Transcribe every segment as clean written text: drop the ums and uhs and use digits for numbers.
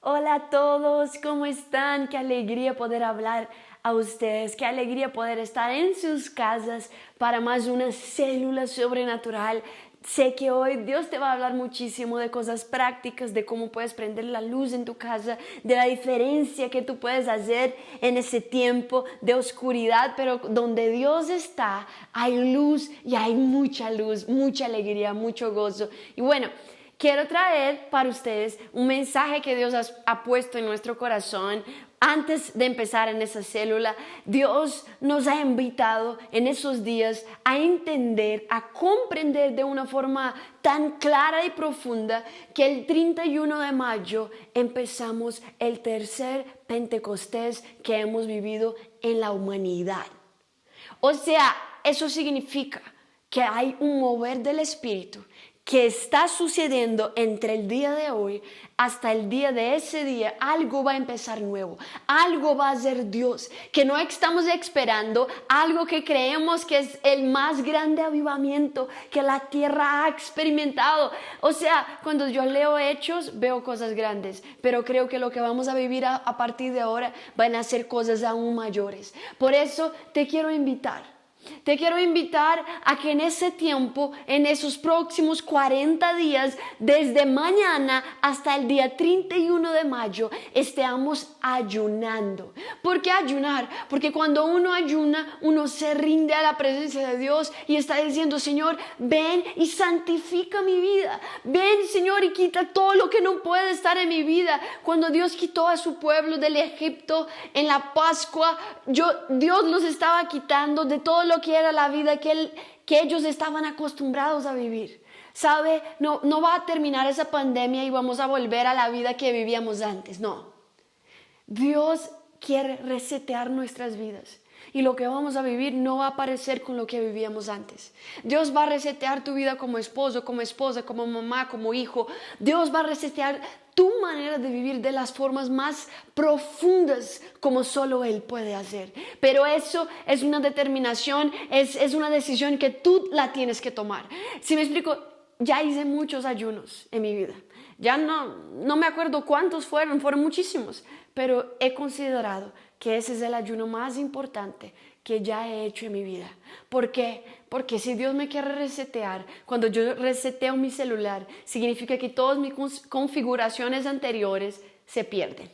Hola a todos, ¿cómo están? Qué alegría poder hablar a ustedes, qué alegría poder estar en sus casas para más una célula sobrenatural. Sé que hoy Dios te va a hablar muchísimo de cosas prácticas, de cómo puedes prender la luz en tu casa, de la diferencia que tú puedes hacer en ese tiempo de oscuridad, pero donde Dios está, hay luz y hay mucha luz, mucha alegría, mucho gozo. Y bueno, quiero traer para ustedes un mensaje que Dios ha puesto en nuestro corazón. Antes de empezar en esa célula, Dios nos ha invitado en esos días a entender, a comprender de una forma tan clara y profunda que el 31 de mayo empezamos el tercer Pentecostés que hemos vivido en la humanidad. O sea, eso significa que hay un mover del Espíritu que está sucediendo entre el día de hoy hasta el día de ese día. Algo va a empezar nuevo, algo va a ser Dios, que no estamos esperando, algo que creemos que es el más grande avivamiento que la tierra ha experimentado. O sea, cuando yo leo Hechos, veo cosas grandes, pero creo que lo que vamos a vivir a partir de ahora van a ser cosas aún mayores. Por eso te quiero invitar. Te quiero invitar a que en ese tiempo, en esos próximos 40 días, desde mañana hasta el día 31 de mayo, estemos ayunando. ¿Por qué ayunar? Porque cuando uno ayuna, uno se rinde a la presencia de Dios y está diciendo: Señor, ven y santifica mi vida. Ven, Señor, y quita todo lo que no puede estar en mi vida. Cuando Dios quitó a su pueblo del Egipto en la Pascua, Dios los estaba quitando de todo lo que era la vida que ellos estaban acostumbrados a vivir. ¿Sabe? No va a terminar esa pandemia y vamos a volver a la vida que vivíamos antes. No. Dios quiere resetear nuestras vidas. Y lo que vamos a vivir no va a parecer con lo que vivíamos antes. Dios va a resetear tu vida como esposo, como esposa, como mamá, como hijo. Dios va a resetear tu manera de vivir de las formas más profundas como solo Él puede hacer. Pero eso es una determinación, es una decisión que tú la tienes que tomar. Si me explico, ya hice muchos ayunos en mi vida. Ya no me acuerdo cuántos fueron muchísimos, pero he considerado que ese es el ayuno más importante que ya he hecho en mi vida. ¿Por qué? Porque si Dios me quiere resetear, cuando yo reseteo mi celular, significa que todas mis configuraciones anteriores se pierden.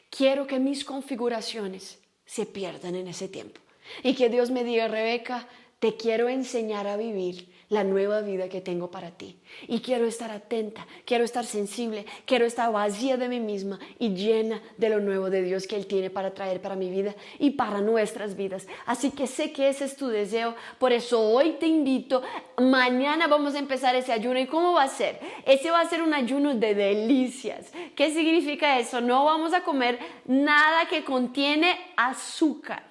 Quiero que mis configuraciones se pierdan en ese tiempo. Y que Dios me diga: Rebeca, te quiero enseñar a vivir la nueva vida que tengo para ti. Y quiero estar atenta, quiero estar sensible, quiero estar vacía de mí misma y llena de lo nuevo de Dios que Él tiene para traer para mi vida y para nuestras vidas. Así que sé que ese es tu deseo, por eso hoy te invito. Mañana vamos a empezar ese ayuno. ¿Y cómo va a ser? Ese va a ser un ayuno de delicias. ¿Qué significa eso? No vamos a comer nada que contiene azúcar.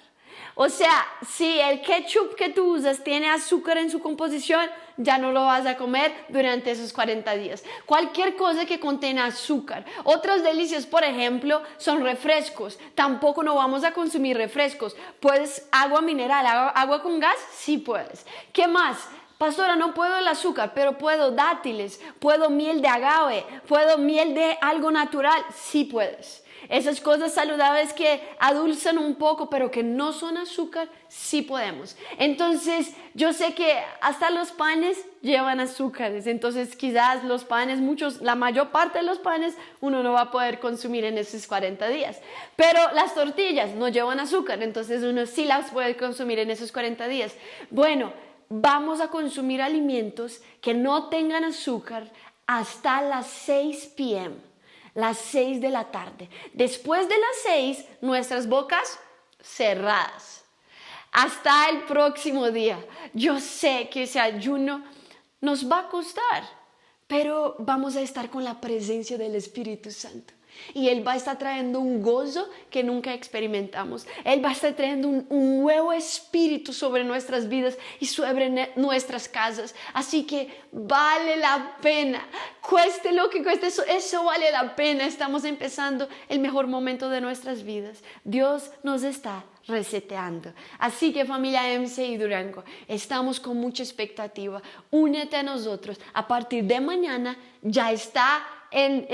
O sea, si el ketchup que tú usas tiene azúcar en su composición, ya no lo vas a comer durante esos 40 días. Cualquier cosa que contenga azúcar. Otras delicias, por ejemplo, son refrescos. Tampoco no vamos a consumir refrescos. ¿Puedes agua mineral, agua con gas? Sí puedes. ¿Qué más? Pastora, no puedo el azúcar, pero puedo dátiles, puedo miel de agave, puedo miel de algo natural. Sí puedes. Esas cosas saludables que adulzan un poco, pero que no son azúcar, sí podemos. Entonces, yo sé que hasta los panes llevan azúcares. Entonces, quizás los panes, la mayor parte de los panes, uno no va a poder consumir en esos 40 días. Pero las tortillas no llevan azúcar, entonces uno sí las puede consumir en esos 40 días. Bueno, vamos a consumir alimentos que no tengan azúcar hasta las 6 p.m., las 6 de la tarde. Después de las 6, nuestras bocas cerradas. Hasta el próximo día. Yo sé que ese ayuno nos va a costar, pero vamos a estar con la presencia del Espíritu Santo. Y Él va a estar trayendo un gozo que nunca experimentamos. Él va a estar trayendo un nuevo espíritu sobre nuestras vidas y sobre nuestras casas. Así que vale la pena. Cueste lo que cueste, eso vale la pena. Estamos empezando el mejor momento de nuestras vidas. Dios nos está reseteando. Así que, familia MCI Durango, estamos con mucha expectativa. Únete a nosotros. A partir de mañana ya está en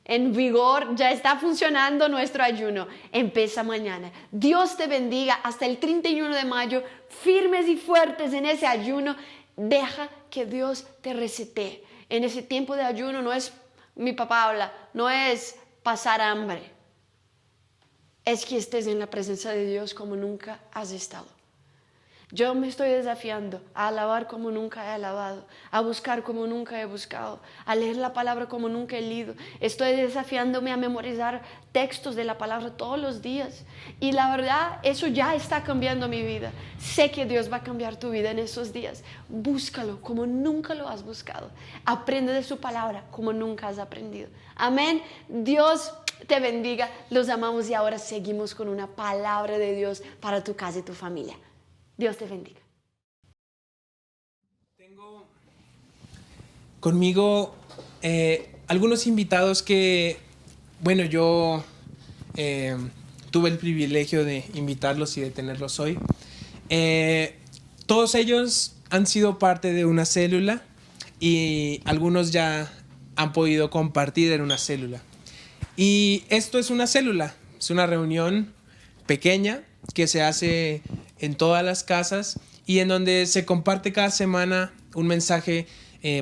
en vigor, ya está funcionando nuestro ayuno. Empieza mañana. Dios te bendiga hasta el 31 de mayo, firmes y fuertes en ese ayuno. Deja que Dios te resete. En ese tiempo de ayuno no es, mi papá habla, no es pasar hambre. Es que estés en la presencia de Dios como nunca has estado. Yo me estoy desafiando a alabar como nunca he alabado, a buscar como nunca he buscado, a leer la palabra como nunca he leído. Estoy desafiándome a memorizar textos de la palabra todos los días. Y la verdad, eso ya está cambiando mi vida. Sé que Dios va a cambiar tu vida en esos días. Búscalo como nunca lo has buscado. Aprende de su palabra como nunca has aprendido. Amén. Dios te bendiga. Los amamos y ahora seguimos con una palabra de Dios para tu casa y tu familia. Dios te bendiga. Tengo conmigo algunos invitados que, bueno, yo tuve el privilegio de invitarlos y de tenerlos hoy. Todos ellos han sido parte de una célula y algunos ya han podido compartir en una célula. Y esto es una célula, es una reunión pequeña que se hace en todas las casas y en donde se comparte cada semana un mensaje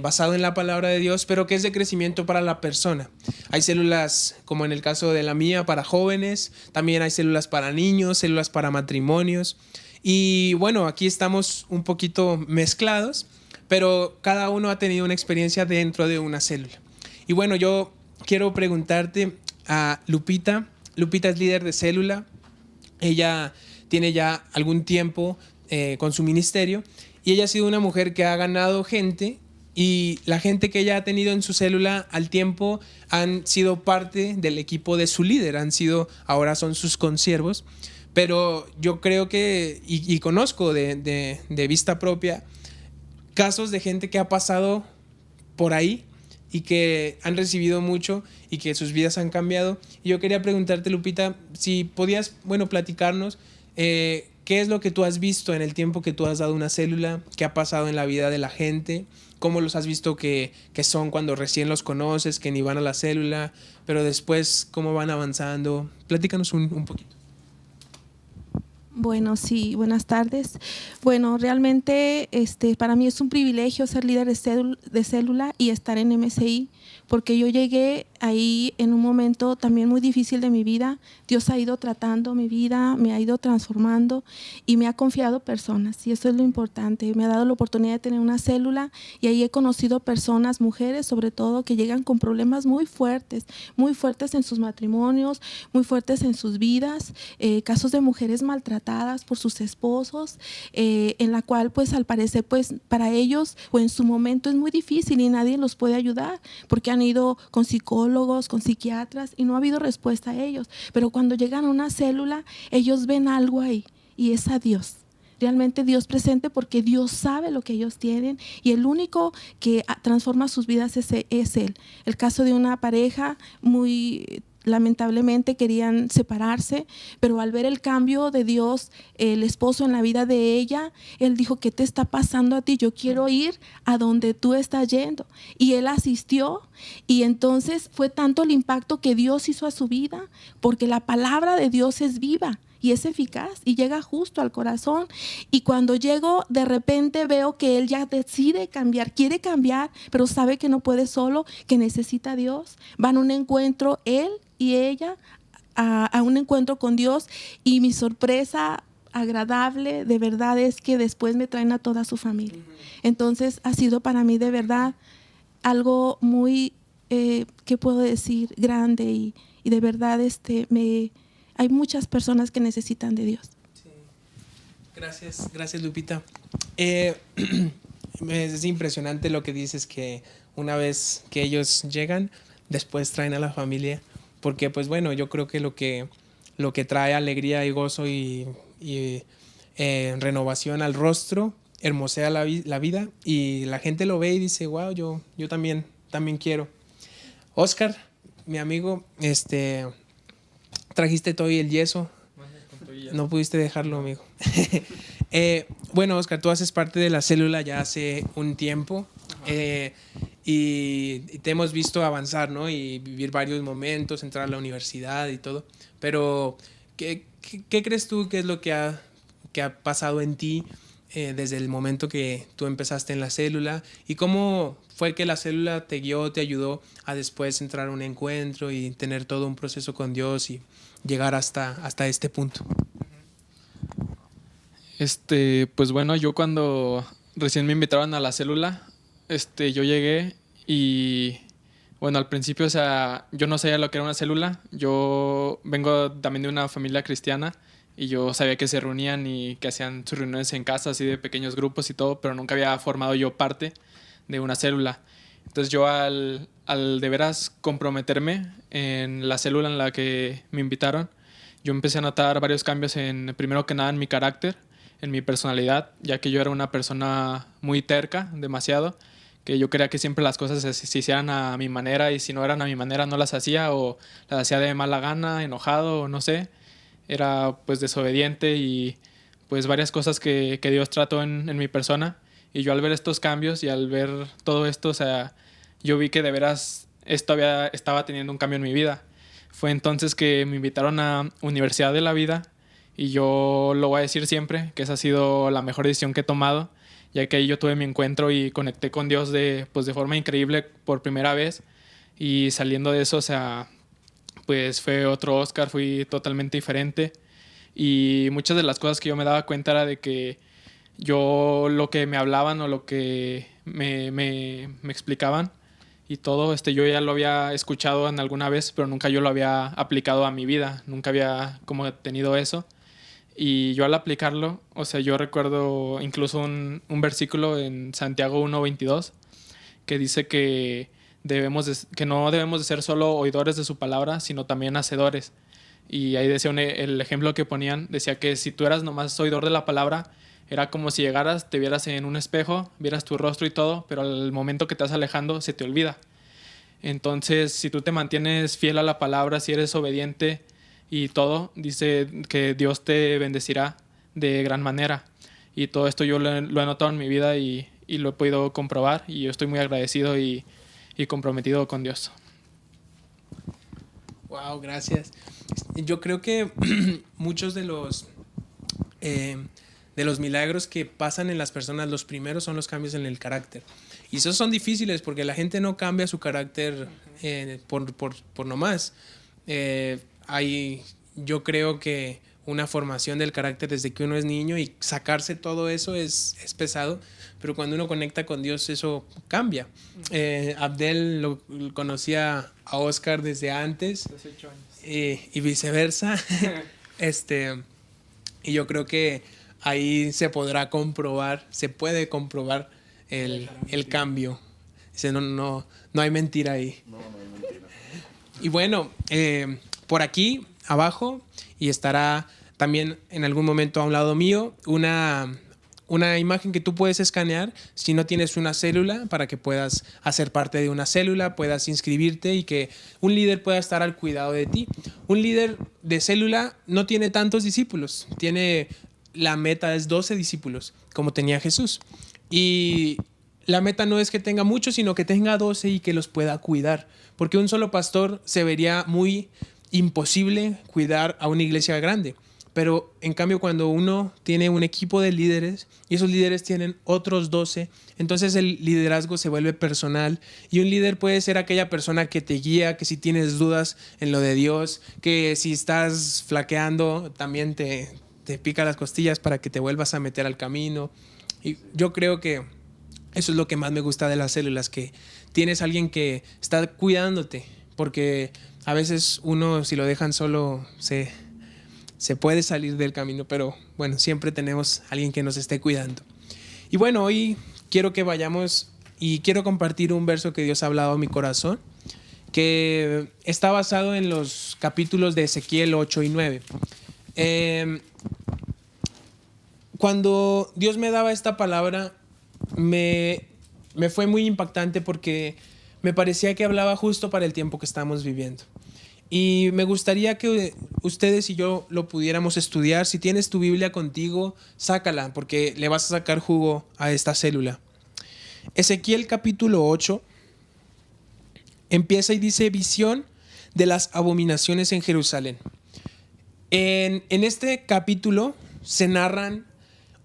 basado en la palabra de Dios, pero que es de crecimiento para la persona. Hay células, como en el caso de la mía, para jóvenes, también hay células para niños, células para matrimonios. Y bueno, aquí estamos un poquito mezclados, pero cada uno ha tenido una experiencia dentro de una célula. Y bueno, yo quiero preguntarte a Lupita. Lupita es líder de célula. Ella tiene ya algún tiempo con su ministerio y ella ha sido una mujer que ha ganado gente, y la gente que ella ha tenido en su célula al tiempo han sido parte del equipo de su líder, ahora son sus consiervos. Pero yo creo que, y conozco de vista propia, casos de gente que ha pasado por ahí y que han recibido mucho y que sus vidas han cambiado. Y yo quería preguntarte, Lupita, si podías, platicarnos qué es lo que tú has visto en el tiempo que tú has dado una célula, qué ha pasado en la vida de la gente, cómo los has visto que son cuando recién los conoces, que ni van a la célula, pero después cómo van avanzando. Platícanos un poquito. Bueno, sí, buenas tardes. Bueno, realmente para mí es un privilegio ser líder de célula y estar en MCI, porque yo llegué ahí en un momento también muy difícil de mi vida. Dios ha ido tratando mi vida, me ha ido transformando y me ha confiado personas, y eso es lo importante. Me ha dado la oportunidad de tener una célula y ahí he conocido personas, mujeres sobre todo, que llegan con problemas muy fuertes en sus matrimonios, muy fuertes en sus vidas, casos de mujeres maltratadas por sus esposos, en la cual pues al parecer pues para ellos o en su momento es muy difícil y nadie los puede ayudar porque han ido con psicólogos, con psiquiatras y no ha habido respuesta a ellos. Pero cuando llegan a una célula, ellos ven algo ahí y es a Dios. Realmente Dios presente, porque Dios sabe lo que ellos tienen y el único que transforma sus vidas es Él. El caso de una pareja muy lamentablemente querían separarse, pero al ver el cambio de Dios, el esposo en la vida de ella, él dijo: ¿qué te está pasando a ti? Yo quiero ir a donde tú estás yendo. Y él asistió, y entonces fue tanto el impacto que Dios hizo a su vida, porque la palabra de Dios es viva y es eficaz y llega justo al corazón. Y cuando llego, de repente veo que él ya decide cambiar, quiere cambiar, pero sabe que no puede solo, que necesita a Dios. Van a un encuentro él y ella, a un encuentro con Dios, y mi sorpresa agradable de verdad es que después me traen a toda su familia. Entonces ha sido para mí de verdad algo muy, ¿qué puedo decir? Grande, y de verdad hay muchas personas que necesitan de Dios. Sí. Gracias Lupita. Es impresionante lo que dices, que una vez que ellos llegan, después traen a la familia, porque pues bueno, yo creo que lo que trae alegría y gozo y renovación al rostro, hermosea la vida, y la gente lo ve y dice: wow, yo también quiero. Oscar, mi amigo, trajiste todo el yeso. No pudiste dejarlo, amigo. Bueno, Oscar, tú haces parte de la célula ya hace un tiempo. y te hemos visto avanzar, ¿no? Y vivir varios momentos, entrar a la universidad y todo. Pero, ¿qué crees tú que es lo que ha pasado en ti desde el momento que tú empezaste en la célula? ¿Y cómo fue que la célula te guió, te ayudó a después entrar a un encuentro y tener todo un proceso con Dios y llegar hasta este punto? Pues bueno, yo cuando recién me invitaron a la célula, yo llegué y bueno, al principio, o sea, yo no sabía lo que era una célula. Yo vengo también de una familia cristiana y yo sabía que se reunían y que hacían sus reuniones en casa, así de pequeños grupos y todo, pero nunca había formado yo parte de una célula. Entonces yo al de veras comprometerme en la célula en la que me invitaron, yo empecé a notar varios cambios primero que nada en mi carácter, en mi personalidad, ya que yo era una persona muy terca, demasiado, que yo quería que siempre las cosas se hicieran a mi manera y si no eran a mi manera no las hacía o las hacía de mala gana, enojado o no sé. Era pues desobediente y pues varias cosas que Dios trató en mi persona. Y yo al ver estos cambios y al ver todo esto, o sea, yo vi que de veras estaba teniendo un cambio en mi vida. Fue entonces que me invitaron a Universidad de la Vida y yo lo voy a decir siempre, que esa ha sido la mejor decisión que he tomado, ya que ahí yo tuve mi encuentro y conecté con Dios de forma increíble por primera vez. Y saliendo de eso, o sea, pues fue otro Oscar, fui totalmente diferente. Y muchas de las cosas que yo me daba cuenta era de que yo lo que me hablaban o lo que me explicaban y todo, yo ya lo había escuchado en alguna vez, pero nunca yo lo había aplicado a mi vida, nunca había como tenido eso. Y yo al aplicarlo, o sea, yo recuerdo incluso un versículo en Santiago 1:22 que dice que no debemos de ser solo oidores de su palabra, sino también hacedores. Y ahí decía el ejemplo que ponían, decía que si tú eras nomás oidor de la palabra, era como si llegaras, te vieras en un espejo, vieras tu rostro y todo, pero al momento que te estás alejando se te olvida. Entonces, si tú te mantienes fiel a la palabra, si eres obediente y todo, dice que Dios te bendecirá de gran manera. Y todo esto yo lo he notado en mi vida y lo he podido comprobar y yo estoy muy agradecido y comprometido con Dios. Wow, gracias. Yo creo que muchos de los milagros que pasan en las personas, los primeros son los cambios en el carácter. Y esos son difíciles porque la gente no cambia su carácter por nomás. Yo creo que una formación del carácter desde que uno es niño y sacarse todo eso es pesado, pero cuando uno conecta con Dios eso cambia. Abdel lo conocía a Oscar desde antes, 18 años. Y viceversa. Y yo creo que ahí se puede comprobar el cambio. Dice, no hay mentira ahí. No hay mentira. Y bueno, por aquí abajo, y estará también en algún momento a un lado mío una imagen que tú puedes escanear si no tienes una célula, para que puedas hacer parte de una célula, puedas inscribirte y que un líder pueda estar al cuidado de ti. Un líder de célula no tiene tantos discípulos, la meta es 12 discípulos, como tenía Jesús. Y la meta no es que tenga muchos, sino que tenga 12 y que los pueda cuidar. Porque un solo pastor se vería muy imposible cuidar a una iglesia grande. Pero en cambio cuando uno tiene un equipo de líderes y esos líderes tienen otros 12, entonces el liderazgo se vuelve personal y un líder puede ser aquella persona que te guía, que si tienes dudas en lo de Dios, que si estás flaqueando también te pica las costillas para que te vuelvas a meter al camino. Y yo creo que eso es lo que más me gusta de las células, que tienes alguien que está cuidándote, porque a veces uno si lo dejan solo se puede salir del camino, pero bueno, siempre tenemos alguien que nos esté cuidando. Y bueno, hoy quiero que vayamos y quiero compartir un verso que Dios ha hablado a mi corazón, que está basado en los capítulos de Ezequiel 8 y 9. Cuando Dios me daba esta palabra, me fue muy impactante porque me parecía que hablaba justo para el tiempo que estamos viviendo. Y me gustaría que ustedes y yo lo pudiéramos estudiar. Si tienes tu Biblia contigo, sácala, porque le vas a sacar jugo a esta célula. Ezequiel capítulo 8, empieza y dice visión de las abominaciones en Jerusalén. En este capítulo se narran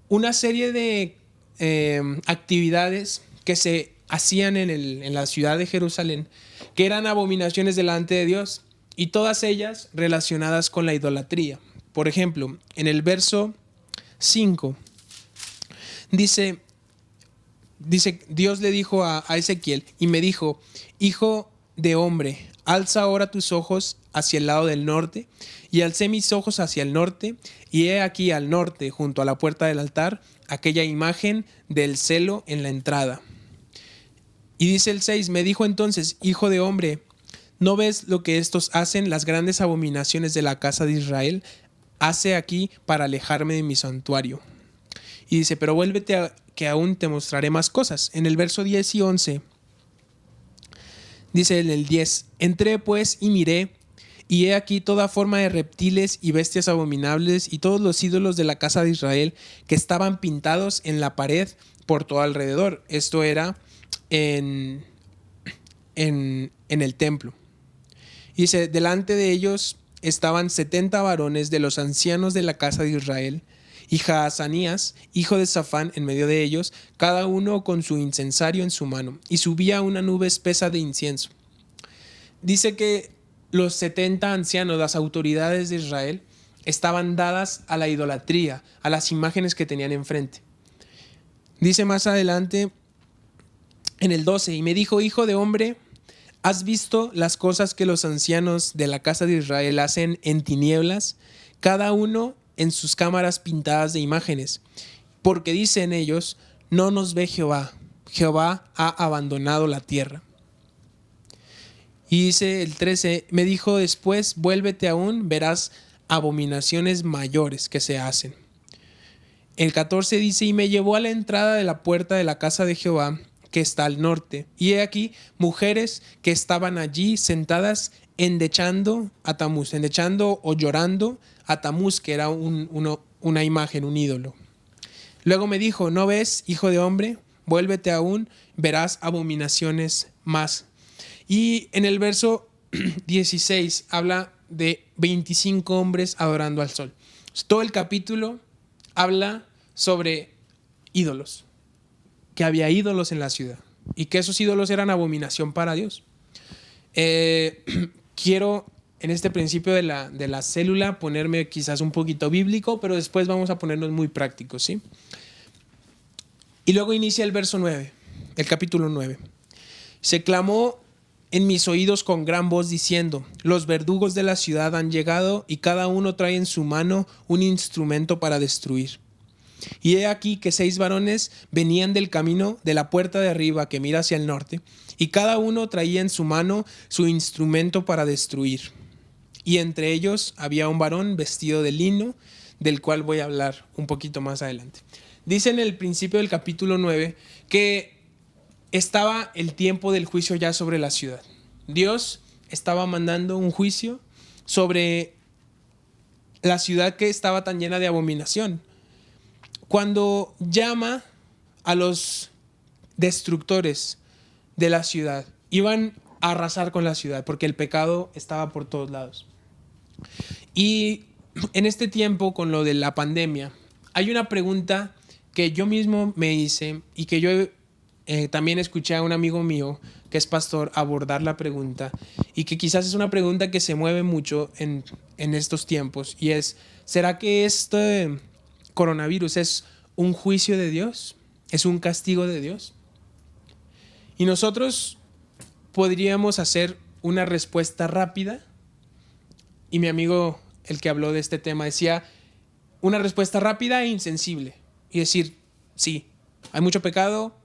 una serie de actividades que se hacían en la ciudad de Jerusalén, que eran abominaciones delante de Dios, y todas ellas relacionadas con la idolatría. Por ejemplo, en el verso 5 dice, Dios le dijo a Ezequiel, y me dijo: hijo de hombre, alza ahora tus ojos hacia el lado del norte. Y alcé mis ojos hacia el norte, y he aquí al norte, junto a la puerta del altar, aquella imagen del celo en la entrada. Y dice el 6, me dijo entonces: hijo de hombre, ¿no ves lo que estos hacen, las grandes abominaciones de la casa de Israel? Hace aquí para alejarme de mi santuario. Y dice: pero vuélvete, que aún te mostraré más cosas. En el verso 10 y 11, dice en el 10, entré pues y miré, y he aquí toda forma de reptiles y bestias abominables y todos los ídolos de la casa de Israel que estaban pintados en la pared por todo alrededor. Esto era en el templo. Y dice: delante de ellos estaban 70 varones de los ancianos de la casa de Israel, y Jaazanías, hijo de Safán, en medio de ellos, cada uno con su incensario en su mano, y subía una nube espesa de incienso. Dice que los 70 ancianos, las autoridades de Israel, estaban dadas a la idolatría, a las imágenes que tenían enfrente. Dice más adelante, en el 12, y me dijo: hijo de hombre, ¿has visto las cosas que los ancianos de la casa de Israel hacen en tinieblas, cada uno en sus cámaras pintadas de imágenes? Porque dicen ellos: no nos ve Jehová, Jehová ha abandonado la tierra. Y dice el 13, me dijo después: vuélvete aún, verás abominaciones mayores que se hacen. El 14 dice: y me llevó a la entrada de la puerta de la casa de Jehová, que está al norte, y he aquí mujeres que estaban allí sentadas endechando a Tamuz, endechando o llorando a Tamuz, que era una imagen, un ídolo. Luego me dijo: ¿no ves, hijo de hombre? Vuélvete aún, verás abominaciones más. Y en el verso 16 habla de 25 hombres adorando al sol. Todo el capítulo habla sobre ídolos, que había ídolos en la ciudad y que esos ídolos eran abominación para Dios. Quiero en este principio de la célula ponerme quizás un poquito bíblico, pero después vamos a ponernos muy prácticos, ¿sí? Y luego inicia el verso 9, el capítulo 9. Se clamó en mis oídos con gran voz diciendo: los verdugos de la ciudad han llegado, y cada uno trae en su mano un instrumento para destruir. Y he aquí que 6 varones venían del camino de la puerta de arriba que mira hacia el norte, y cada uno traía en su mano su instrumento para destruir. Y entre ellos había un varón vestido de lino, del cual voy a hablar un poquito más adelante. Dice en el principio del capítulo 9 que estaba el tiempo del juicio ya sobre la ciudad. Dios estaba mandando un juicio sobre la ciudad que estaba tan llena de abominación. Cuando llama a los destructores de la ciudad, iban a arrasar con la ciudad porque el pecado estaba por todos lados. Y en este tiempo, con lo de la pandemia, hay una pregunta que yo mismo me hice y que yo también escuché a un amigo mío que es pastor abordar la pregunta, y que quizás es una pregunta que se mueve mucho en estos tiempos, y es: ¿será que este coronavirus es un juicio de Dios? ¿Es un castigo de Dios? Y nosotros podríamos hacer una respuesta rápida, y mi amigo, el que habló de este tema, decía una respuesta rápida e insensible, y decir: sí, hay mucho pecado,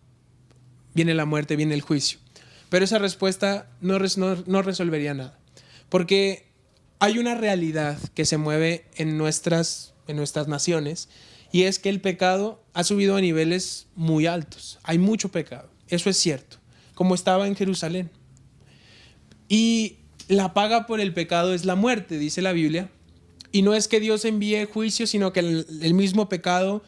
viene la muerte, viene el juicio. Pero esa respuesta no resolvería nada, porque hay una realidad que se mueve en nuestras naciones, y es que el pecado ha subido a niveles muy altos. Hay mucho pecado, eso es cierto, como estaba en Jerusalén. Y la paga por el pecado es la muerte, dice la Biblia. Y no es que Dios envíe juicio, sino que el mismo pecado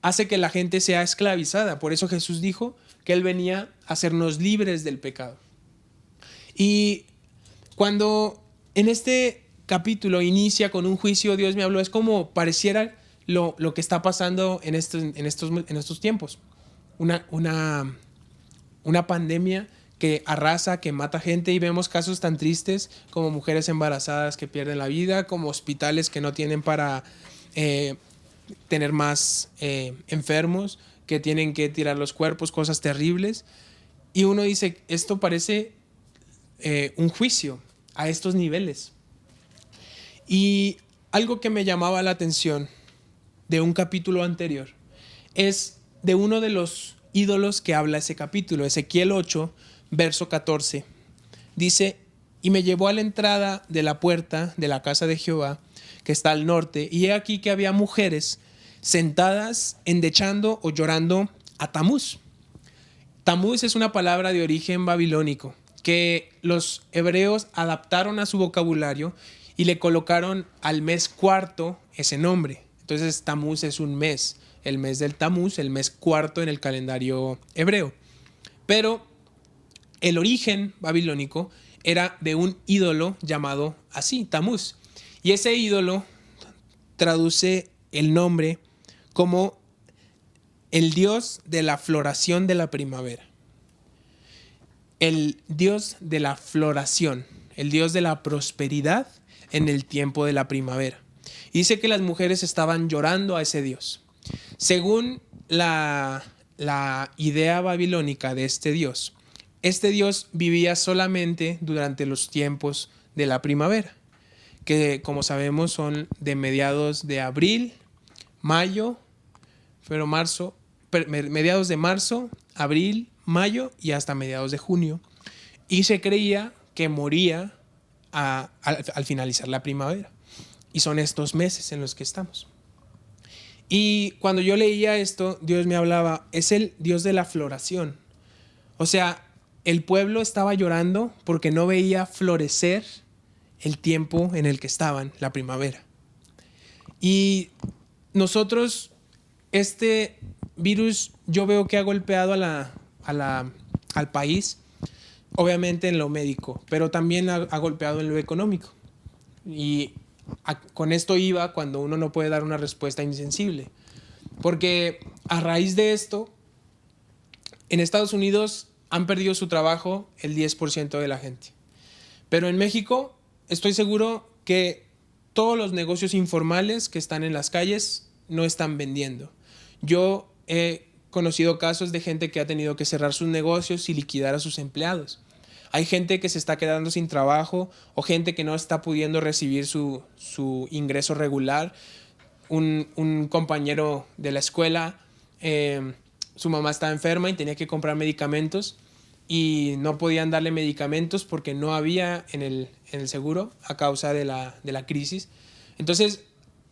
hace que la gente sea esclavizada. Por eso Jesús dijo que Él venía a hacernos libres del pecado. Y cuando en este capítulo inicia con un juicio, Dios me habló, es como pareciera lo que está pasando en estos tiempos. Una pandemia que arrasa, que mata gente, y vemos casos tan tristes como mujeres embarazadas que pierden la vida, como hospitales que no tienen para tener más enfermos, que tienen que tirar los cuerpos, cosas terribles. Y uno dice, esto parece un juicio a estos niveles. Y algo que me llamaba la atención de un capítulo anterior es de uno de los ídolos que habla ese capítulo, Ezequiel 8, verso 14. Dice, y me llevó a la entrada de la puerta de la casa de Jehová, que está al norte, y he aquí que había mujeres sentadas endechando o llorando a Tamuz. Tamuz es una palabra de origen babilónico que los hebreos adaptaron a su vocabulario y le colocaron al mes cuarto ese nombre. Entonces Tamuz es un mes, el mes del Tamuz, el mes cuarto en el calendario hebreo. Pero el origen babilónico era de un ídolo llamado así, Tamuz. Y ese ídolo traduce el nombre como el dios de la floración de la primavera. El dios de la floración, el dios de la prosperidad en el tiempo de la primavera. Y dice que las mujeres estaban llorando a ese dios. Según la idea babilónica de este dios vivía solamente durante los tiempos de la primavera, que como sabemos son de mediados de abril, mayo, mediados de marzo, abril, mayo y hasta mediados de junio. Y se creía que moría al finalizar la primavera. Y son estos meses en los que estamos. Y cuando yo leía esto, Dios me hablaba, es el Dios de la floración. O sea, el pueblo estaba llorando porque no veía florecer el tiempo en el que estaban, la primavera. Y nosotros, este virus, yo veo que ha golpeado al país, obviamente en lo médico, pero también ha golpeado en lo económico. Y con esto iba cuando uno no puede dar una respuesta insensible. Porque a raíz de esto, en Estados Unidos han perdido su trabajo el 10% de la gente. Pero en México estoy seguro que todos los negocios informales que están en las calles no están vendiendo. Yo he conocido casos de gente que ha tenido que cerrar sus negocios y liquidar a sus empleados. Hay gente que se está quedando sin trabajo o gente que no está pudiendo recibir su ingreso regular. Un compañero de la escuela, su mamá estaba enferma y tenía que comprar medicamentos y no podían darle medicamentos porque no había en el seguro a causa de la crisis. Entonces,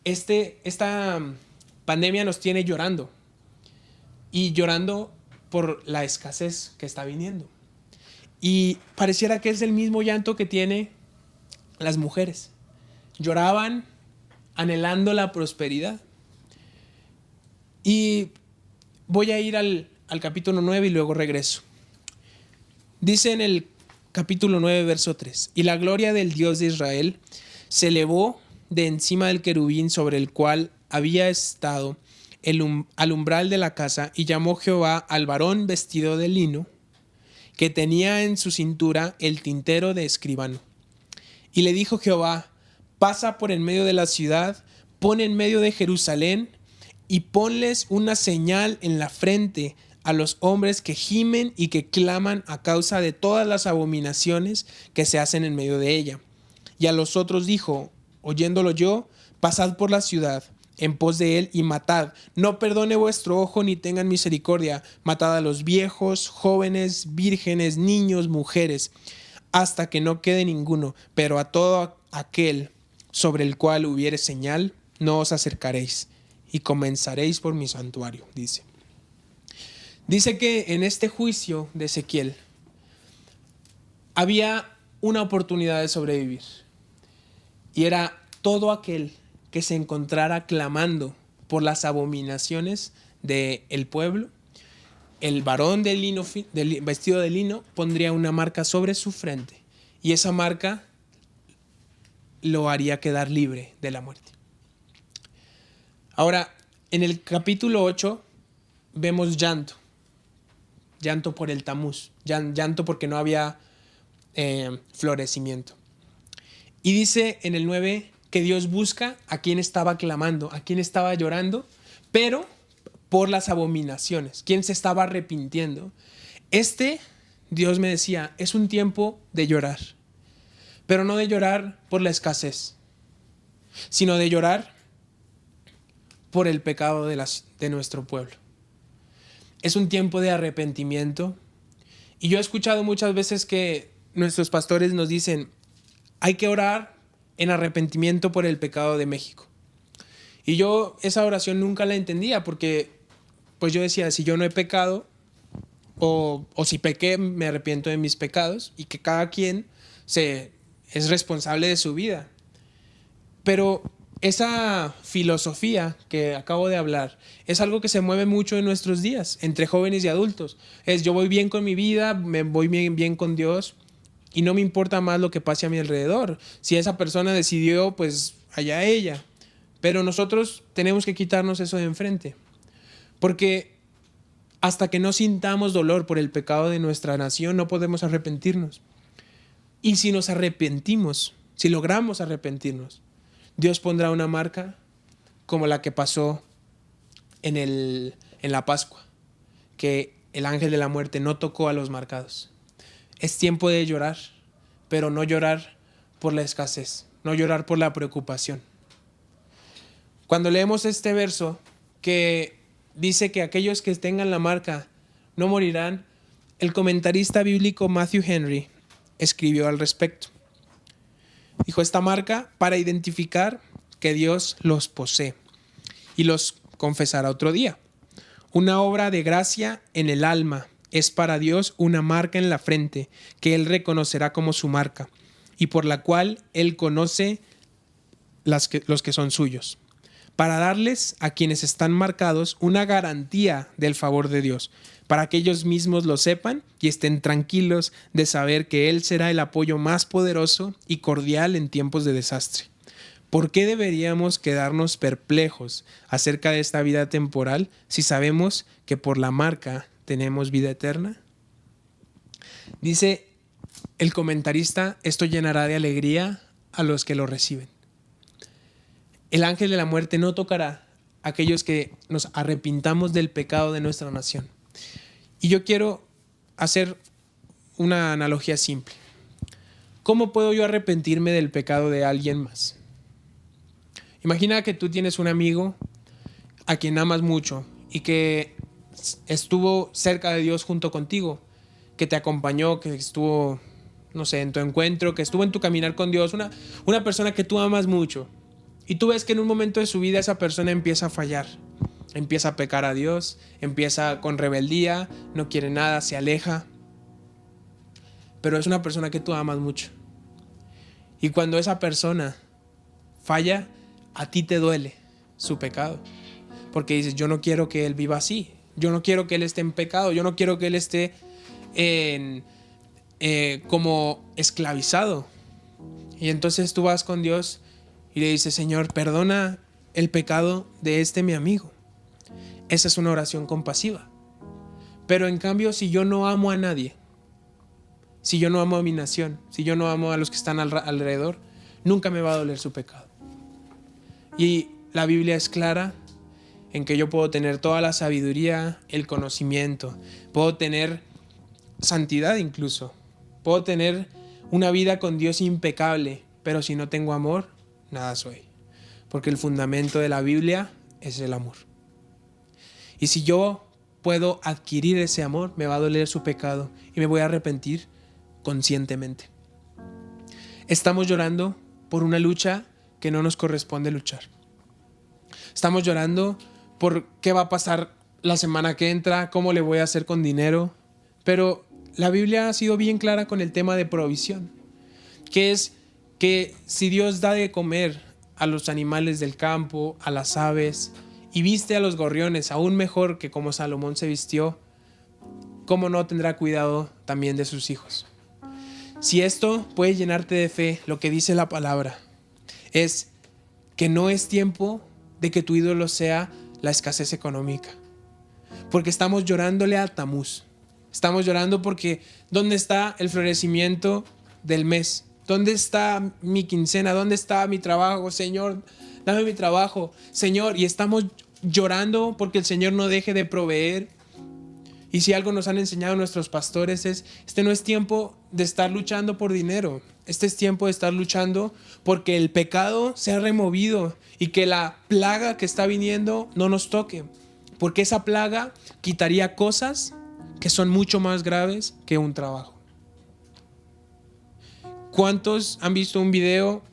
esta pandemia nos tiene llorando y llorando por la escasez que está viniendo. Y pareciera que es el mismo llanto que tienen las mujeres. Lloraban anhelando la prosperidad. Y voy a ir al capítulo 9 y luego regreso. Dice en el capítulo 9, verso 3, y la gloria del Dios de Israel se elevó de encima del querubín sobre el cual había estado al umbral de la casa, y llamó Jehová al varón vestido de lino, que tenía en su cintura el tintero de escribano. Y le dijo Jehová, pasa por en medio de la ciudad, pon en medio de Jerusalén, y ponles una señal en la frente a los hombres que gimen y que claman a causa de todas las abominaciones que se hacen en medio de ella. Y a los otros dijo, oyéndolo yo, pasad por la ciudad en pos de él y matad. No perdone vuestro ojo ni tengan misericordia. Matad a los viejos, jóvenes, vírgenes, niños, mujeres, hasta que no quede ninguno. Pero a todo aquel sobre el cual hubiere señal, no os acercaréis y comenzaréis por mi santuario, dice. Dice que en este juicio de Ezequiel había una oportunidad de sobrevivir. Y era todo aquel que se encontrara clamando por las abominaciones del pueblo. El varón de lino, vestido de lino, pondría una marca sobre su frente y esa marca lo haría quedar libre de la muerte. Ahora, en el capítulo 8 vemos llanto. Llanto por el Tamuz. Llanto porque no había florecimiento. Y dice en el 9 que Dios busca a quien estaba clamando, a quien estaba llorando, pero por las abominaciones, quien se estaba arrepintiendo. Dios me decía, es un tiempo de llorar, pero no de llorar por la escasez, sino de llorar por el pecado de nuestro pueblo. Es un tiempo de arrepentimiento. Y yo he escuchado muchas veces que nuestros pastores nos dicen, hay que orar en arrepentimiento por el pecado de México. Y yo esa oración nunca la entendía, porque pues yo decía, si yo no he pecado, o si pequé, me arrepiento de mis pecados, y que cada quien es responsable de su vida. Pero esa filosofía que acabo de hablar es algo que se mueve mucho en nuestros días, entre jóvenes y adultos. Yo voy bien con mi vida, me voy bien con Dios y no me importa más lo que pase a mi alrededor. Si esa persona decidió, pues allá ella. Pero nosotros tenemos que quitarnos eso de enfrente. Porque hasta que no sintamos dolor por el pecado de nuestra nación, no podemos arrepentirnos. Y si nos arrepentimos, si logramos arrepentirnos, Dios pondrá una marca como la que pasó en la Pascua, que el ángel de la muerte no tocó a los marcados. Es tiempo de llorar, pero no llorar por la escasez, no llorar por la preocupación. Cuando leemos este verso que dice que aquellos que tengan la marca no morirán, el comentarista bíblico Matthew Henry escribió al respecto. Dijo, esta marca para identificar que Dios los posee y los confesará otro día. Una obra de gracia en el alma es para Dios una marca en la frente que Él reconocerá como su marca y por la cual Él conoce los que son suyos, para darles a quienes están marcados una garantía del favor de Dios, para que ellos mismos lo sepan y estén tranquilos de saber que Él será el apoyo más poderoso y cordial en tiempos de desastre. ¿Por qué deberíamos quedarnos perplejos acerca de esta vida temporal si sabemos que por la marca tenemos vida eterna? Dice el comentarista, esto llenará de alegría a los que lo reciben. El ángel de la muerte no tocará a aquellos que nos arrepintamos del pecado de nuestra nación. Y yo quiero hacer una analogía simple. ¿Cómo puedo yo arrepentirme del pecado de alguien más? Imagina que tú tienes un amigo a quien amas mucho y que estuvo cerca de Dios junto contigo, que te acompañó, que estuvo, no sé, en tu encuentro, que estuvo en tu caminar con Dios, una persona que tú amas mucho. Y tú ves que en un momento de su vida esa persona empieza a fallar. Empieza a pecar a Dios, empieza con rebeldía, no quiere nada, se aleja. Pero es una persona que tú amas mucho. Y cuando esa persona falla, a ti te duele su pecado. Porque dices, yo no quiero que él viva así. Yo no quiero que él esté en pecado. Yo no quiero que él esté como esclavizado. Y entonces tú vas con Dios y le dices, Señor, perdona el pecado de mi amigo. Esa es una oración compasiva. Pero en cambio, si yo no amo a nadie, si yo no amo a mi nación, si yo no amo a los que están alrededor, nunca me va a doler su pecado. Y la Biblia es clara en que yo puedo tener toda la sabiduría, el conocimiento, puedo tener santidad incluso, puedo tener una vida con Dios impecable, pero si no tengo amor, nada soy. Porque el fundamento de la Biblia es el amor. Y si yo puedo adquirir ese amor, me va a doler su pecado y me voy a arrepentir conscientemente. Estamos llorando por una lucha que no nos corresponde luchar. Estamos llorando por qué va a pasar la semana que entra, cómo le voy a hacer con dinero. Pero la Biblia ha sido bien clara con el tema de provisión, que es que si Dios da de comer a los animales del campo, a las aves, y viste a los gorriones aún mejor que como Salomón se vistió, ¿cómo no tendrá cuidado también de sus hijos? Si esto puede llenarte de fe, lo que dice la palabra es que no es tiempo de que tu ídolo sea la escasez económica. Porque estamos llorándole a Tamuz. Estamos llorando porque ¿dónde está el florecimiento del mes? ¿Dónde está mi quincena? ¿Dónde está mi trabajo? Señor, dame mi trabajo. Señor, y estamos llorando porque el Señor no deje de proveer. Y si algo nos han enseñado nuestros pastores es, este no es tiempo de estar luchando por dinero. Este es tiempo de estar luchando porque el pecado se ha removido y que la plaga que está viniendo no nos toque. Porque esa plaga quitaría cosas que son mucho más graves que un trabajo. ¿Cuántos han visto un video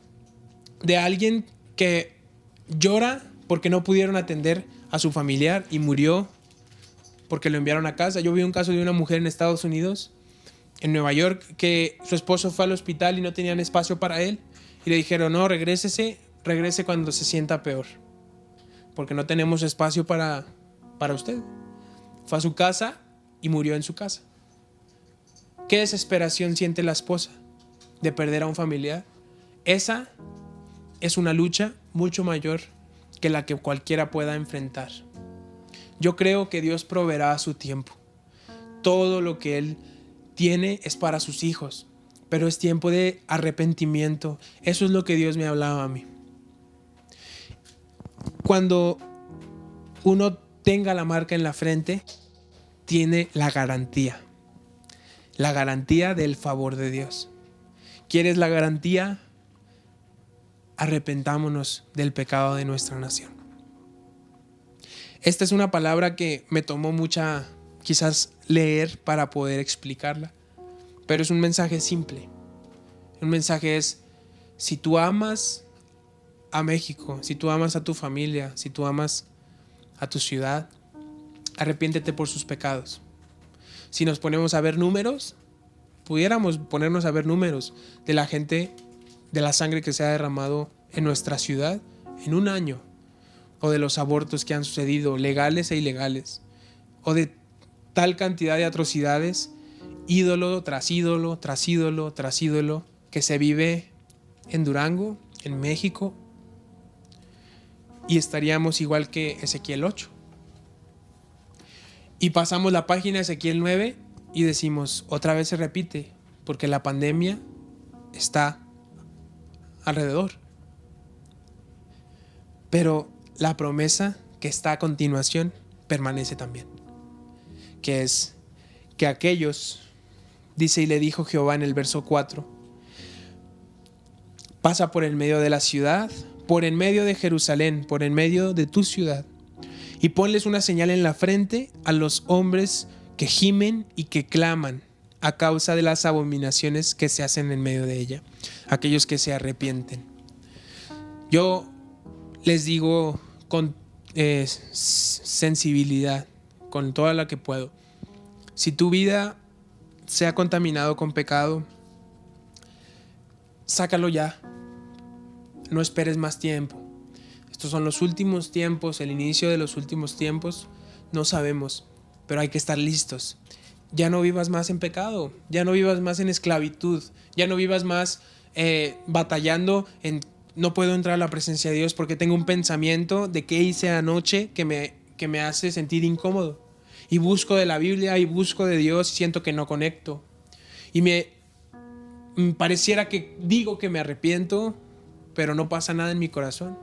de alguien que llora porque no pudieron atender a su familiar y murió porque lo enviaron a casa? Yo vi un caso de una mujer en Estados Unidos, en Nueva York, que su esposo fue al hospital y no tenían espacio para él y le dijeron, no, regrese cuando se sienta peor porque no tenemos espacio para usted. Fue a su casa y murió en su casa. ¿Qué desesperación siente la esposa de perder a un familiar? Esa es una lucha mucho mayor que la que cualquiera pueda enfrentar. Yo creo que Dios proveerá a su tiempo. Todo lo que Él tiene es para sus hijos, pero es tiempo de arrepentimiento. Eso es lo que Dios me hablaba a mí. Cuando uno tenga la marca en la frente, tiene la garantía del favor de Dios. ¿Quieres la garantía? Arrepentámonos del pecado de nuestra nación. Esta es una palabra que me tomó mucha, quizás leer para poder explicarla, pero es un mensaje simple. Un mensaje es, si tú amas a México, si tú amas a tu familia, si tú amas a tu ciudad, arrepiéntete por sus pecados. Si nos ponemos a ver números, pudiéramos ponernos a ver números de la gente, de la sangre que se ha derramado en nuestra ciudad en un año, o de los abortos que han sucedido, legales e ilegales, o de tal cantidad de atrocidades, ídolo tras ídolo, tras ídolo, tras ídolo, que se vive en Durango, en México, y estaríamos igual que Ezequiel 8. Y pasamos la página de Ezequiel 9 y decimos, otra vez se repite, porque la pandemia está alrededor. Pero la promesa que está a continuación permanece también, que es que aquellos, dice, y le dijo Jehová en el verso 4, pasa por el medio de la ciudad, por en medio de Jerusalén, por en medio de tu ciudad, y ponles una señal en la frente a los hombres que gimen y que claman a causa de las abominaciones que se hacen en medio de ella, aquellos que se arrepienten. Yo les digo con sensibilidad, con toda la que puedo, si tu vida se ha contaminado con pecado, sácalo ya, no esperes más tiempo. Estos son los últimos tiempos, el inicio de los últimos tiempos, no sabemos, pero hay que estar listos. Ya no vivas más en pecado, ya no vivas más en esclavitud, ya no vivas más batallando en no puedo entrar a la presencia de Dios porque tengo un pensamiento de qué hice anoche que me hace sentir incómodo. Y busco de la Biblia y busco de Dios y siento que no conecto. Y me pareciera que digo que me arrepiento, pero no pasa nada en mi corazón.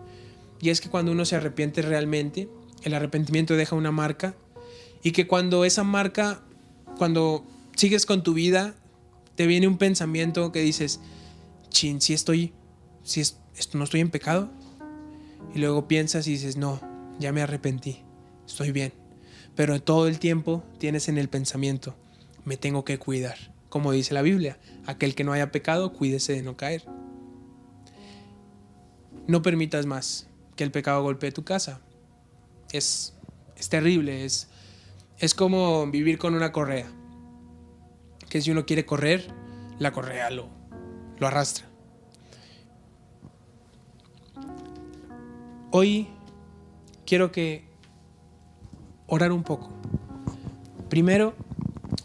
Y es que cuando uno se arrepiente realmente, el arrepentimiento deja una marca. Y que cuando esa marca, cuando sigues con tu vida, te viene un pensamiento que dices, chin, esto no estoy en pecado. Y luego piensas y dices, no, ya me arrepentí, estoy bien. Pero todo el tiempo tienes en el pensamiento, me tengo que cuidar. Como dice la Biblia, aquel que no haya pecado, cuídese de no caer. No permitas más que el pecado golpee tu casa. Es terrible, es como vivir con una correa. Que si uno quiere correr, la correa lo arrastra. Hoy quiero orar un poco. Primero,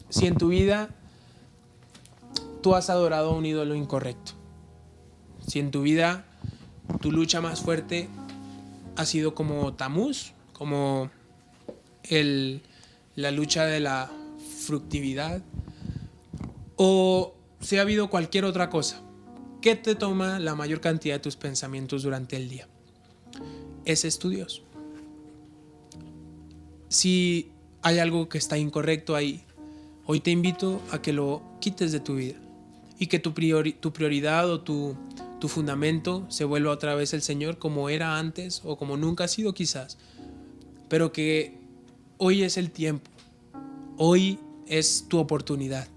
si en tu vida tú has adorado a un ídolo incorrecto. Si en tu vida tu lucha más fuerte ha sido como Tamuz, como la lucha de la fructividad, o si ha habido cualquier otra cosa, ¿qué te toma la mayor cantidad de tus pensamientos durante el día? Ese es tu Dios. Si hay algo que está incorrecto ahí, hoy te invito a que lo quites de tu vida y que tu prioridad o tu fundamento se vuelva otra vez el Señor, como era antes o como nunca ha sido quizás, pero que hoy es el tiempo, hoy es tu oportunidad.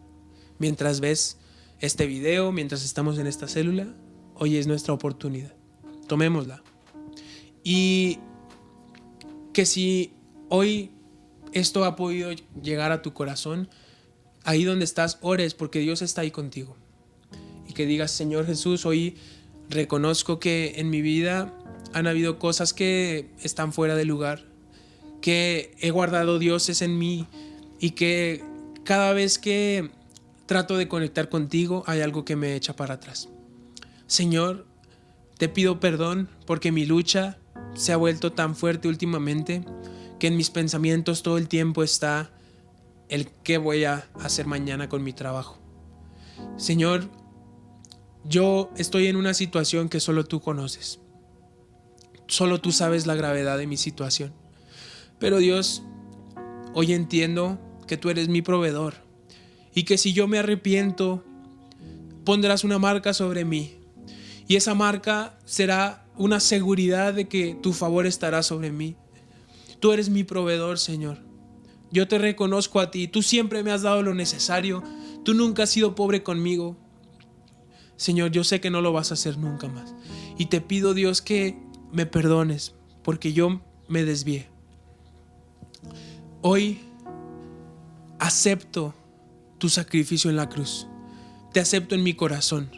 Mientras ves este video, mientras estamos en esta célula, hoy es nuestra oportunidad. Tomémosla. Y que si hoy esto ha podido llegar a tu corazón, ahí donde estás, ores, porque Dios está ahí contigo. Y que digas: Señor Jesús, hoy reconozco que en mi vida han habido cosas que están fuera de lugar, que he guardado dioses en mí y que cada vez que trato de conectar contigo hay algo que me echa para atrás. Señor, te pido perdón porque mi lucha se ha vuelto tan fuerte últimamente que en mis pensamientos todo el tiempo está el qué voy a hacer mañana con mi trabajo. Señor, yo estoy en una situación que solo tú conoces. Solo tú sabes la gravedad de mi situación. Pero Dios, hoy entiendo que tú eres mi proveedor y que si yo me arrepiento, pondrás una marca sobre mí. Y esa marca será una seguridad de que tu favor estará sobre mí. Tú eres mi proveedor, Señor. Yo te reconozco a ti. Tú siempre me has dado lo necesario. Tú nunca has sido pobre conmigo. Señor, yo sé que no lo vas a hacer nunca más. Y te pido, Dios, que me perdones porque yo me desvié. Hoy acepto tu sacrificio en la cruz. Te acepto en mi corazón.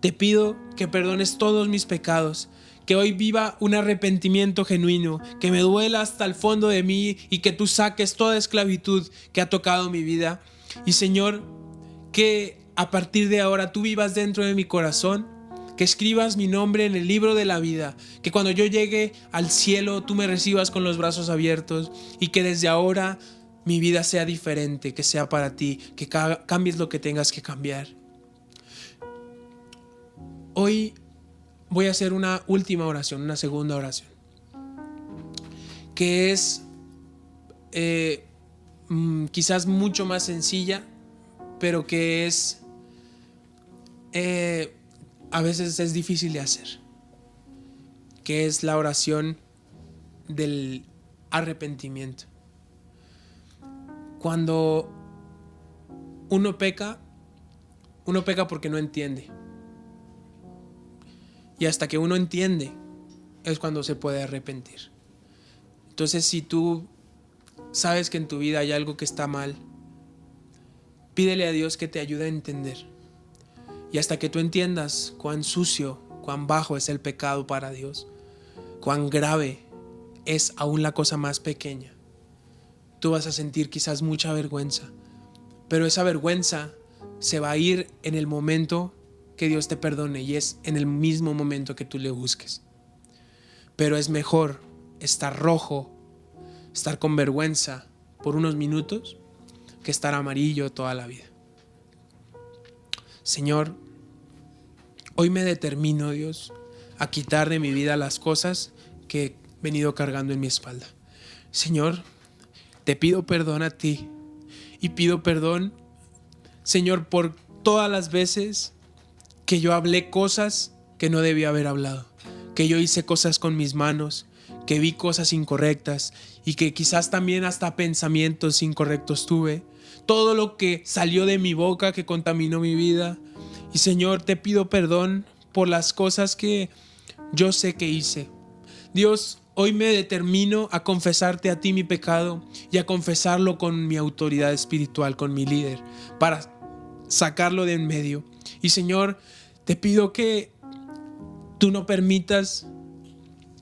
Te pido que perdones todos mis pecados, que hoy viva un arrepentimiento genuino, que me duela hasta el fondo de mí y que tú saques toda esclavitud que ha tocado mi vida. Y Señor, que a partir de ahora tú vivas dentro de mi corazón, que escribas mi nombre en el libro de la vida, que cuando yo llegue al cielo tú me recibas con los brazos abiertos y que desde ahora mi vida sea diferente, que sea para ti, que cambies lo que tengas que cambiar. Hoy voy a hacer una última oración, una segunda oración, que es quizás mucho más sencilla, pero que es a veces es difícil de hacer, que es la oración del arrepentimiento. Cuando uno peca porque no entiende. Y hasta que uno entiende es cuando se puede arrepentir. Entonces, si tú sabes que en tu vida hay algo que está mal, pídele a Dios que te ayude a entender. Y hasta que tú entiendas cuán sucio, cuán bajo es el pecado para Dios, cuán grave es aún la cosa más pequeña, tú vas a sentir quizás mucha vergüenza. Pero esa vergüenza se va a ir en el momento que Dios te perdone y es en el mismo momento que tú le busques. Pero es mejor estar rojo, estar con vergüenza por unos minutos que estar amarillo toda la vida. Señor, hoy me determino, Dios, a quitar de mi vida las cosas que he venido cargando en mi espalda. Señor, te pido perdón a ti y pido perdón, Señor, por todas las veces que yo hablé cosas que no debía haber hablado, que yo hice cosas con mis manos, que vi cosas incorrectas y que quizás también hasta pensamientos incorrectos tuve. Todo lo que salió de mi boca que contaminó mi vida. Y Señor, te pido perdón por las cosas que yo sé que hice. Dios, hoy me determino a confesarte a ti mi pecado y a confesarlo con mi autoridad espiritual, con mi líder, para sacarlo de en medio. Y Señor, te pido que tú no permitas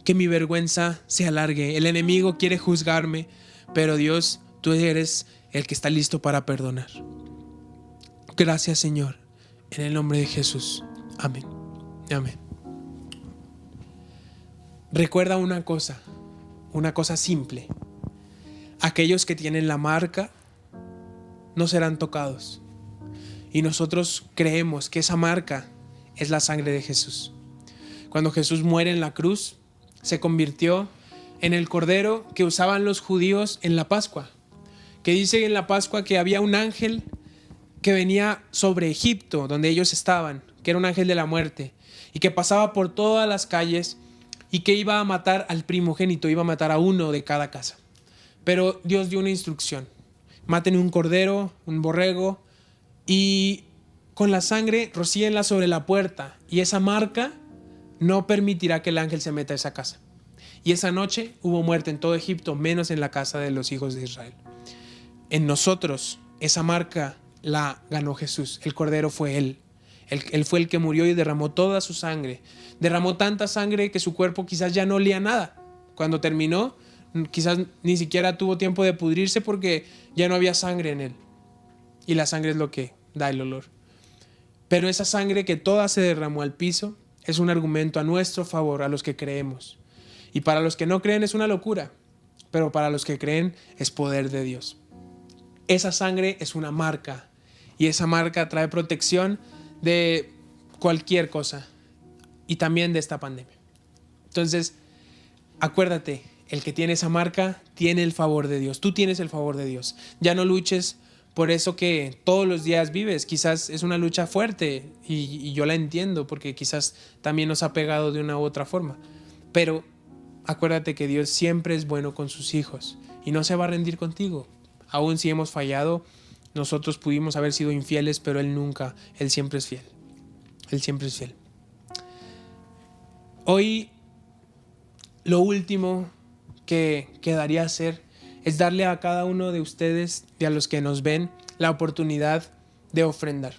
que mi vergüenza se alargue. El enemigo quiere juzgarme, pero Dios, tú eres el que está listo para perdonar. Gracias, Señor. En el nombre de Jesús. Amén. Amén. Recuerda una cosa simple. Aquellos que tienen la marca no serán tocados. Y nosotros creemos que esa marca es la sangre de Jesús. Cuando Jesús muere en la cruz, se convirtió en el cordero que usaban los judíos en la Pascua. Que dice en la Pascua que había un ángel que venía sobre Egipto, donde ellos estaban, que era un ángel de la muerte, y que pasaba por todas las calles y que iba a matar al primogénito, iba a matar a uno de cada casa. Pero Dios dio una instrucción: maten un cordero, un borrego, y con la sangre rocíenla sobre la puerta, y esa marca no permitirá que el ángel se meta a esa casa. Y esa noche hubo muerte en todo Egipto, menos en la casa de los hijos de Israel. En nosotros, esa marca la ganó Jesús. El cordero fue Él. Él fue el que murió y derramó toda su sangre. Derramó tanta sangre que su cuerpo quizás ya no olía nada. Cuando terminó, quizás ni siquiera tuvo tiempo de pudrirse porque ya no había sangre en él. Y la sangre es lo que da el olor. Pero esa sangre que toda se derramó al piso es un argumento a nuestro favor, a los que creemos. Y para los que no creen es una locura, pero para los que creen es poder de Dios. Esa sangre es una marca, y esa marca trae protección de cualquier cosa, y también de esta pandemia. Entonces, acuérdate, el que tiene esa marca tiene el favor de Dios. Tú tienes el favor de Dios. Ya no luches por eso que todos los días vives. Quizás es una lucha fuerte y yo la entiendo porque quizás también nos ha pegado de una u otra forma. Pero acuérdate que Dios siempre es bueno con sus hijos y no se va a rendir contigo. Aún si hemos fallado, nosotros pudimos haber sido infieles, pero Él nunca. Él siempre es fiel. Él siempre es fiel. Hoy lo último que quedaría hacer es darle a cada uno de ustedes y a los que nos ven la oportunidad de ofrendar.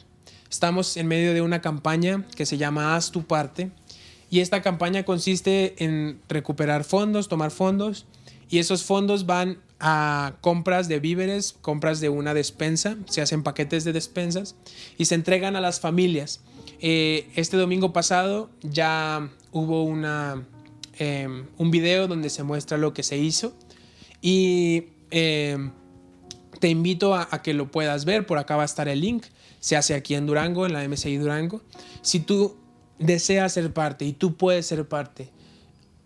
Estamos en medio de una campaña que se llama Haz tu parte, y esta campaña consiste en recuperar fondos, tomar fondos, y esos fondos van a compras de víveres, compras de una despensa, se hacen paquetes de despensas y se entregan a las familias. Este domingo pasado ya hubo un video donde se muestra lo que se hizo, y te invito a que lo puedas ver. Por acá va a estar el link. Se hace aquí en Durango, en la MCI Durango. Si tú deseas ser parte y tú puedes ser parte,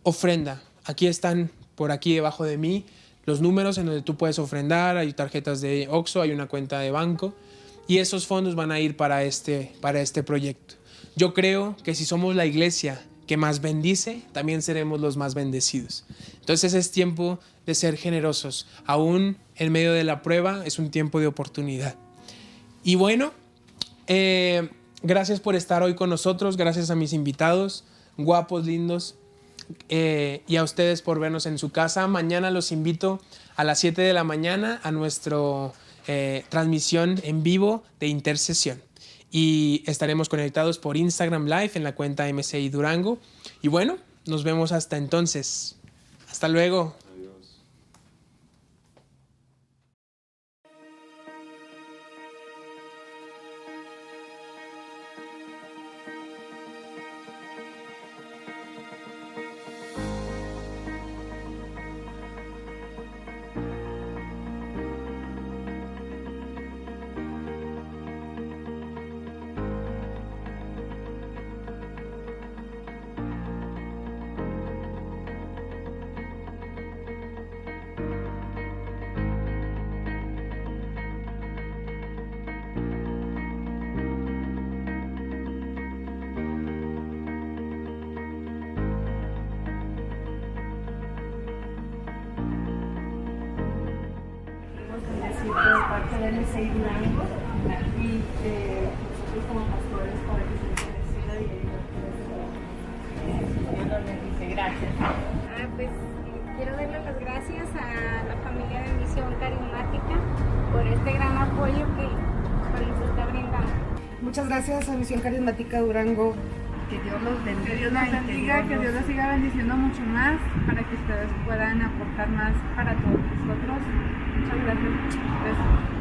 ofrenda. Aquí están, por aquí debajo de mí, los números en donde tú puedes ofrendar. Hay tarjetas de Oxxo, hay una cuenta de banco, y esos fondos van a ir para este proyecto. Yo creo que si somos la iglesia que más bendice, también seremos los más bendecidos. Entonces es tiempo de ser generosos. Aún en medio de la prueba es un tiempo de oportunidad. Y bueno, gracias por estar hoy con nosotros. Gracias a mis invitados, guapos, lindos, y a ustedes por vernos en su casa. Mañana los invito a las 7 de la mañana a nuestra transmisión en vivo de intercesión. Y estaremos conectados por Instagram Live en la cuenta MCI Durango. Y bueno, nos vemos hasta entonces. Hasta luego. De parte de MCI Durango y nosotros como pastores para que se les bendiga y Dios los bendice. Gracias. Pues quiero darle las gracias a la familia de Misión Carismática por este gran apoyo que nos está brindando. Muchas gracias a Misión Carismática Durango. Que Dios los bendiga. Que Dios los bendiga, que Dios los siga bendiciendo mucho más para que ustedes puedan aportar más para todos nosotros. Muchas gracias.